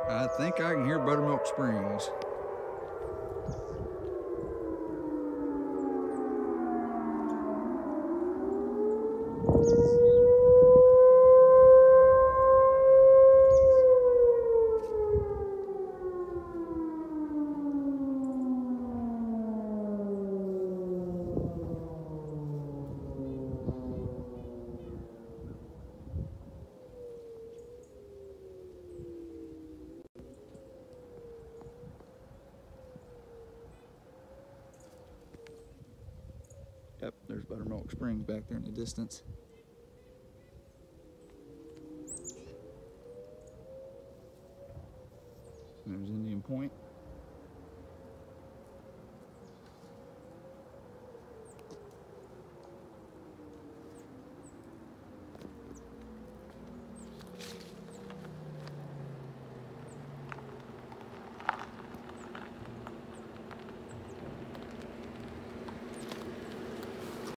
I think I can hear Buttermilk Springs. Yep, there's Buttermilk Springs back there in the distance. There's Indian Point.